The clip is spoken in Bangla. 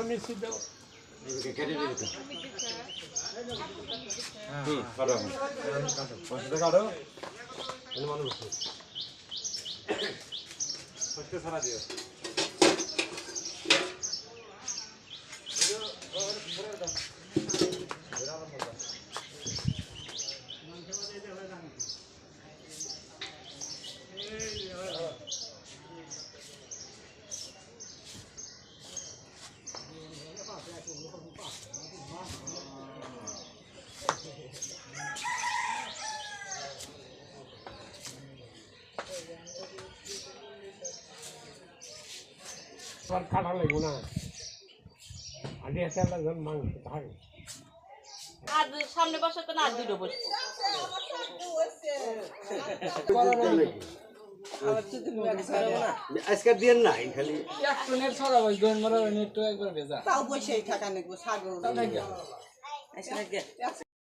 মিষ্টি দাও এদিকে কেটে দিতে কাটো মাছটা কাটো এনে মানুষ ফসকে সারা দিও খাটা লাগবো না আগে এসে মাংস থাকে আর সামনে বসে তো না আর দুটো বসবো আজকে দিন না খালি এক টনের ছড়া বই দোন মারা একটু একবার ভেজা তাও বসেই থাকা নেবো ছাগল তাও নাকি আজকে